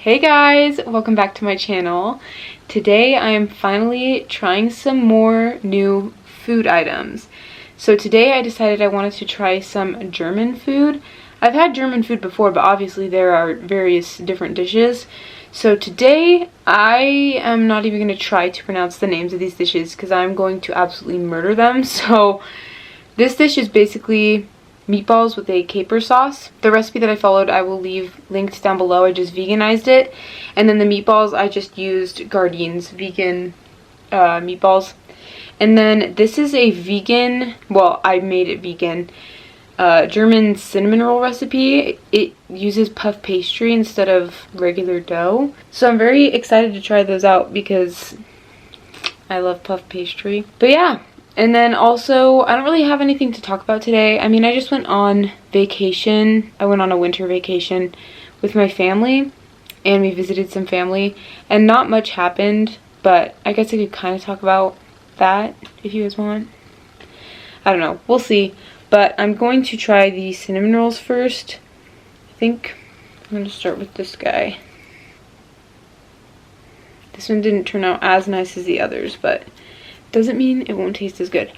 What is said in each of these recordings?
Hey guys, welcome back to my channel. Today I am finally trying some more new food items. So today I decided I wanted to try some German food. I've had German food before, but obviously there are various different dishes. So today I am not even going to try to pronounce the names of these dishes because I'm going to absolutely murder them. So this dish is basically meatballs with a caper sauce. The recipe that I followed I will leave linked down below. I just veganized it. And then the meatballs I just used Gardine's vegan meatballs. And then this is a vegan, well, I made it vegan, German cinnamon roll recipe. It uses puff pastry instead of regular dough. So I'm very excited to try those out because I love puff pastry. But yeah. And then also, I don't really have anything to talk about today. I mean, I just went on vacation. I went on a winter vacation with my family, and we visited some family, and not much happened, but I guess I could kind of talk about that if you guys want. I don't know. We'll see. But I'm going to try the cinnamon rolls first. I think I'm going to start with this guy. This one didn't turn out as nice as the others, but doesn't mean it won't taste as good.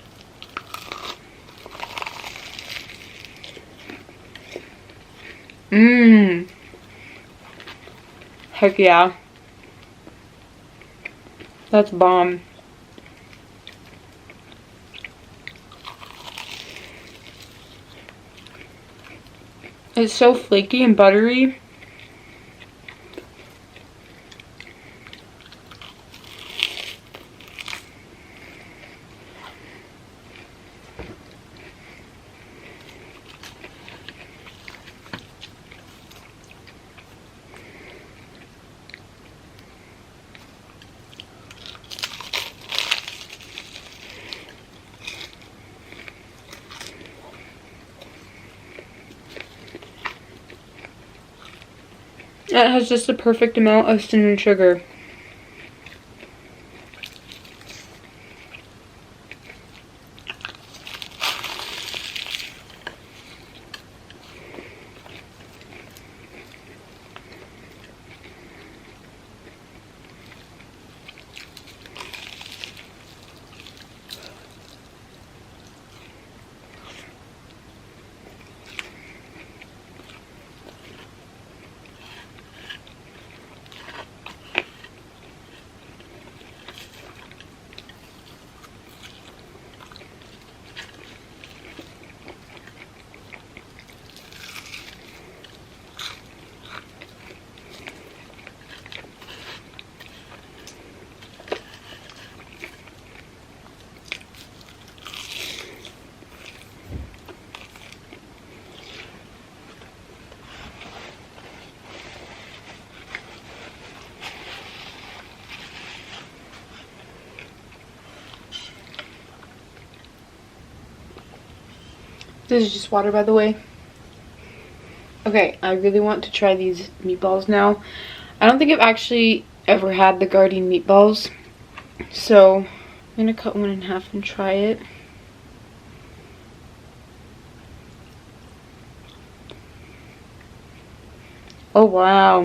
Heck yeah. That's bomb. It's so flaky and buttery. It has just the perfect amount of cinnamon sugar. This is just water, by the way. Okay, I really want to try these meatballs now. I don't think I've actually ever had the Garden meatballs. So, I'm going to cut one in half and try it. Oh, wow.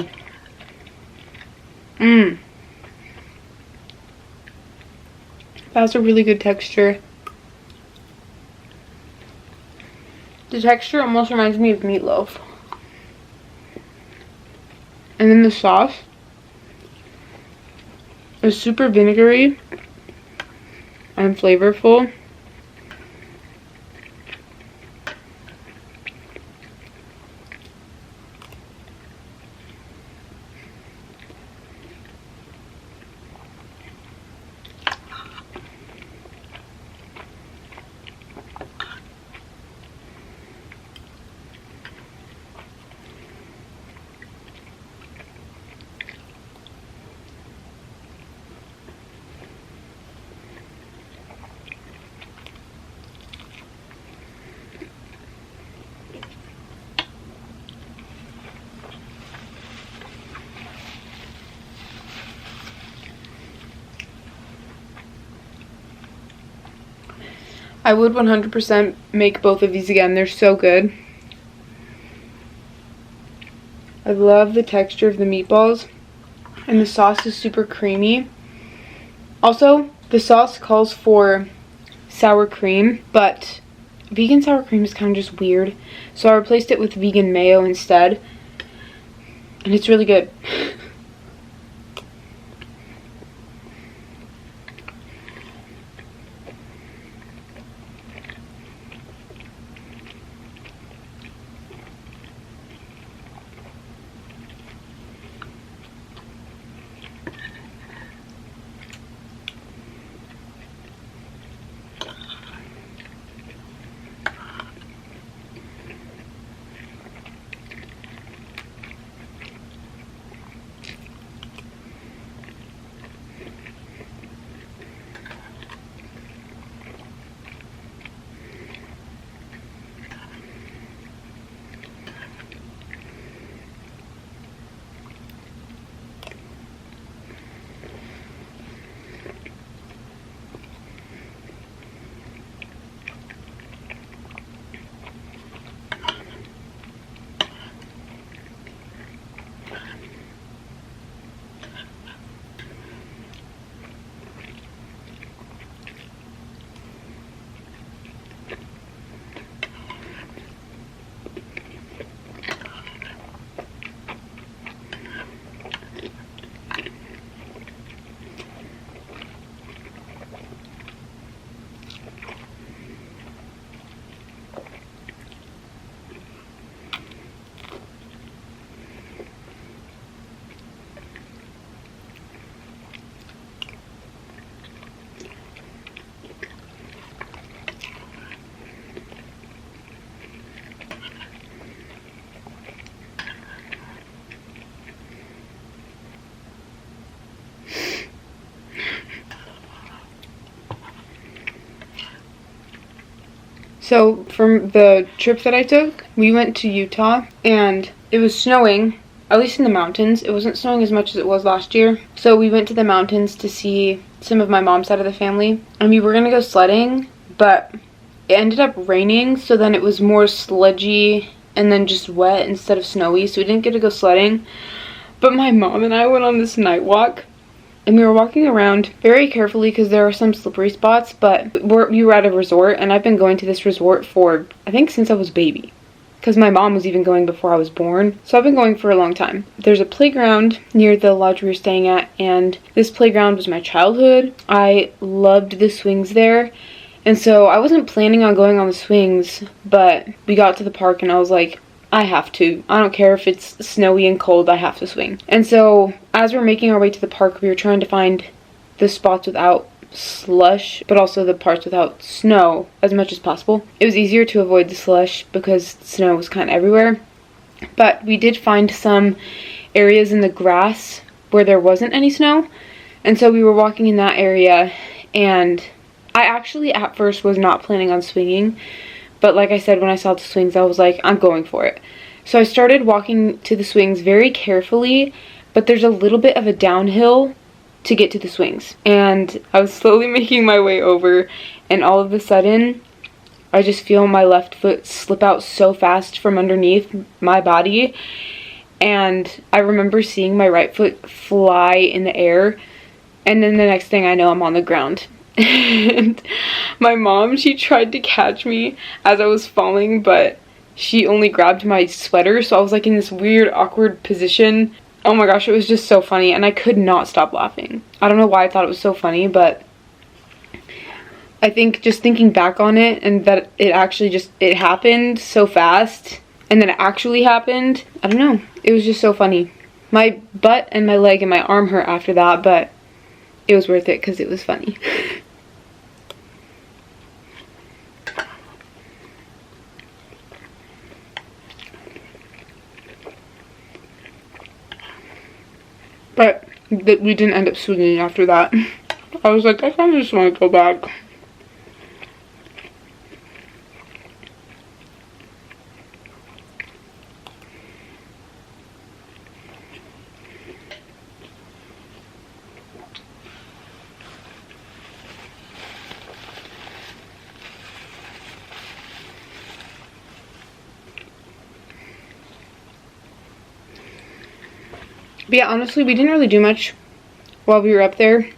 That's a really good texture. The texture almost reminds me of meatloaf. And then the sauce is super vinegary and flavorful. I would 100% make both of these again. They're so good. I love the texture of the meatballs, and the sauce is super creamy. Also, the sauce calls for sour cream, but vegan sour cream is kind of just weird, so I replaced it with vegan mayo instead, and it's really good. So from the trip that I took, we went to Utah and it was snowing, at least in the mountains. It wasn't snowing as much as it was last year. So we went to the mountains to see some of my mom's side of the family. And we were gonna go sledding, but it ended up raining, so then it was more sludgy and then just wet instead of snowy, so we didn't get to go sledding. But my mom and I went on this night walk, and we were walking around very carefully because there are some slippery spots, but we were at a resort, and I've been going to this resort for, I think, since I was a baby, because my mom was even going before I was born, so I've been going for a long time. There's a playground near the lodge we were staying at, and this playground was my childhood. I loved the swings there, and so I wasn't planning on going on the swings, but we got to the park and I was like, I have to. I don't care if it's snowy and cold, I have to swing. And so as we're making our way to the park, we were trying to find the spots without slush, but also the parts without snow as much as possible. It was easier to avoid the slush because snow was kind of everywhere. But we did find some areas in the grass where there wasn't any snow. And so we were walking in that area, and I actually at first was not planning on swinging. But like I said, when I saw the swings, I was like, I'm going for it. So I started walking to the swings very carefully, but there's a little bit of a downhill to get to the swings. And I was slowly making my way over, and all of a sudden, I just feel my left foot slip out so fast from underneath my body. And I remember seeing my right foot fly in the air, and then the next thing I know, I'm on the ground. And my mom, she tried to catch me as I was falling, but she only grabbed my sweater, so I was like in this weird awkward position. Oh my gosh, it was just so funny, and I could not stop laughing. I don't know why I thought it was so funny, but I think just thinking back on it, and that it actually just, it happened so fast, and then it actually happened, I don't know, it was just so funny. My butt and my leg and my arm hurt after that, but it was worth it because it was funny. But we didn't end up swinging after that. I was like, I kind of just want to go back. But yeah, honestly, we didn't really do much while we were up there.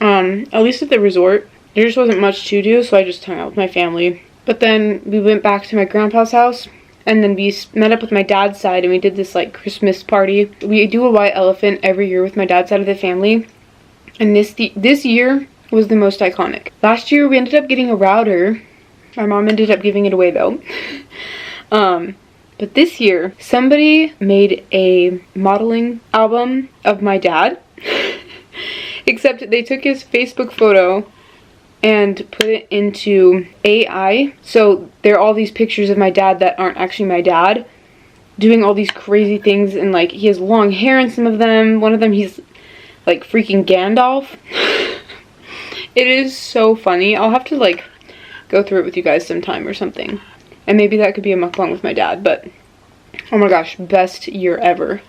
At least at the resort. There just wasn't much to do, so I just hung out with my family. But then we went back to my grandpa's house, and then we met up with my dad's side, and we did this like Christmas party. We do a white elephant every year with my dad's side of the family, and this year was the most iconic. Last year we ended up getting a router. My mom ended up giving it away though. But this year somebody made a modeling album of my dad. Except they took his Facebook photo and put it into AI. So there are all these pictures of my dad that aren't actually my dad, doing all these crazy things, and like he has long hair in some of them. One of them he's like freaking Gandalf. It is so funny. I'll have to like go through it with you guys sometime or something. And maybe that could be a mukbang with my dad, but oh my gosh, best year ever.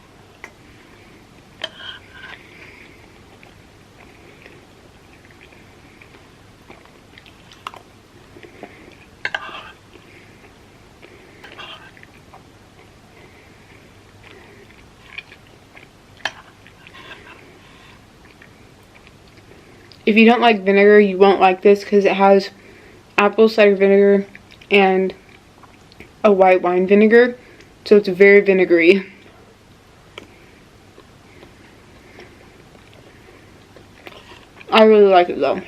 If you don't like vinegar, you won't like this because it has apple cider vinegar and a white wine vinegar. So it's very vinegary. I really like it though.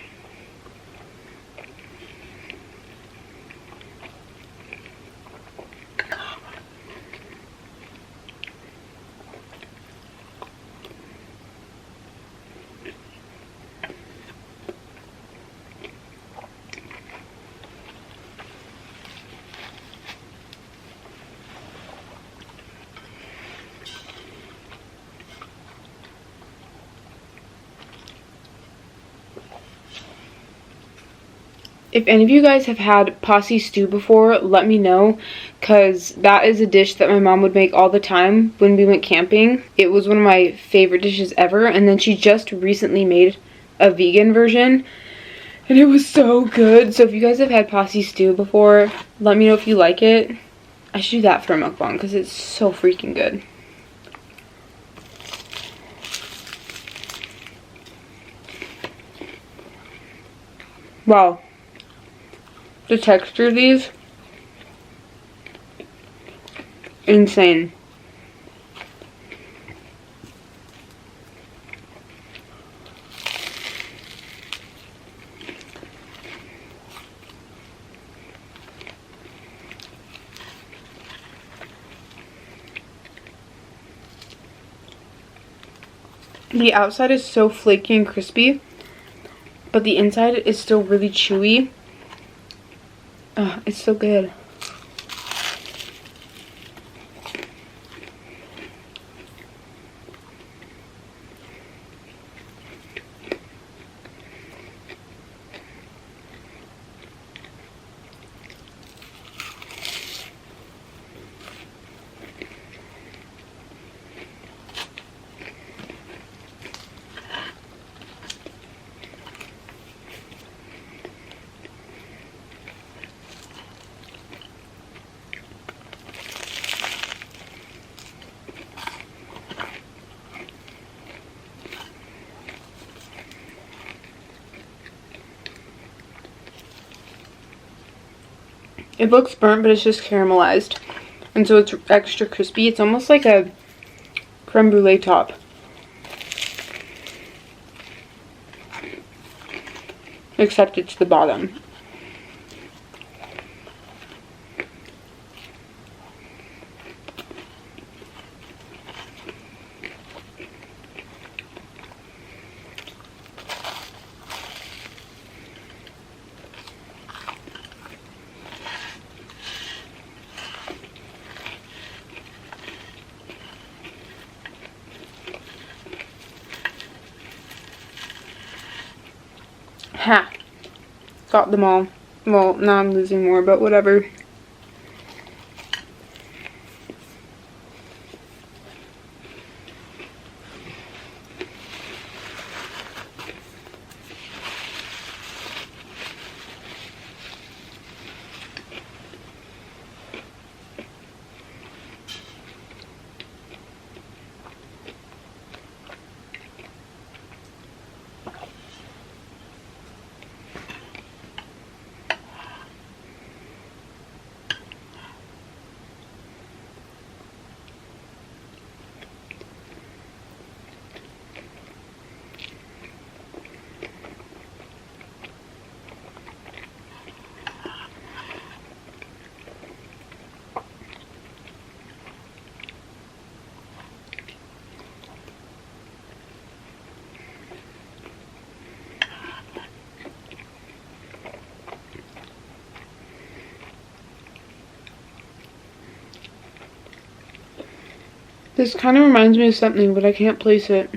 If any of you guys have had possum stew before, let me know, because that is a dish that my mom would make all the time when we went camping. It was one of my favorite dishes ever, and then she just recently made a vegan version, and it was so good. So if you guys have had possum stew before, let me know if you like it. I should do that for a mukbang because it's so freaking good. Wow. The texture of these, insane. The outside is so flaky and crispy, but the inside is still really chewy. Oh, it's so good. It looks burnt, but it's just caramelized. And so it's extra crispy. It's almost like a creme brulee top. Except it's the bottom. Ha! Got them all. Well, now I'm losing more, but whatever. This kind of reminds me of something, but I can't place it.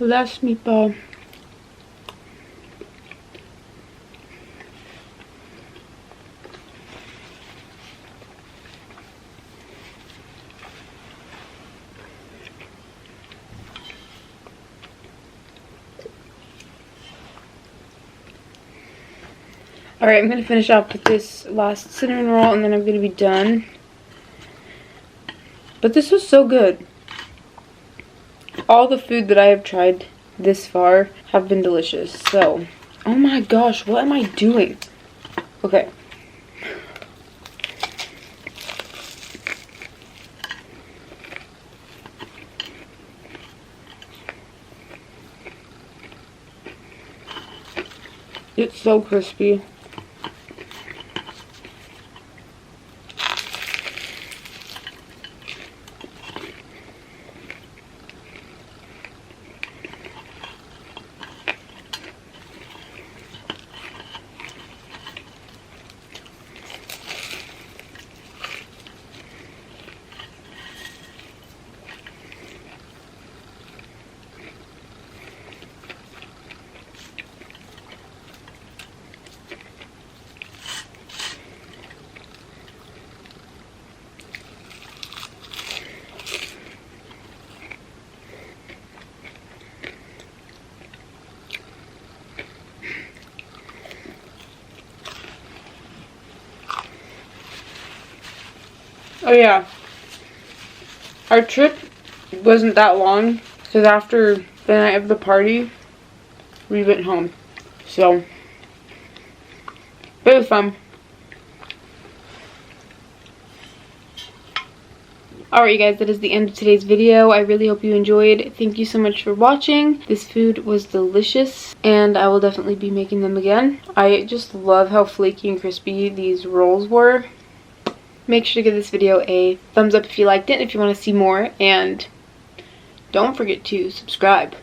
Last meatball. Alright, I'm going to finish off with this last cinnamon roll and then I'm going to be done. But this was so good. All the food that I have tried this far have been delicious. So, oh my gosh, what am I doing? Okay. It's so crispy. Oh yeah, our trip wasn't that long because after the night of the party, we went home. So, but it was fun. Alright, you guys, that is the end of today's video. I really hope you enjoyed. Thank you so much for watching. This food was delicious, and I will definitely be making them again. I just love how flaky and crispy these rolls were. Make sure to give this video a thumbs up if you liked it, if you want to see more, and don't forget to subscribe.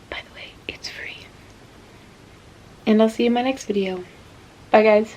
By the way, it's free. And I'll see you in my next video. Bye, guys.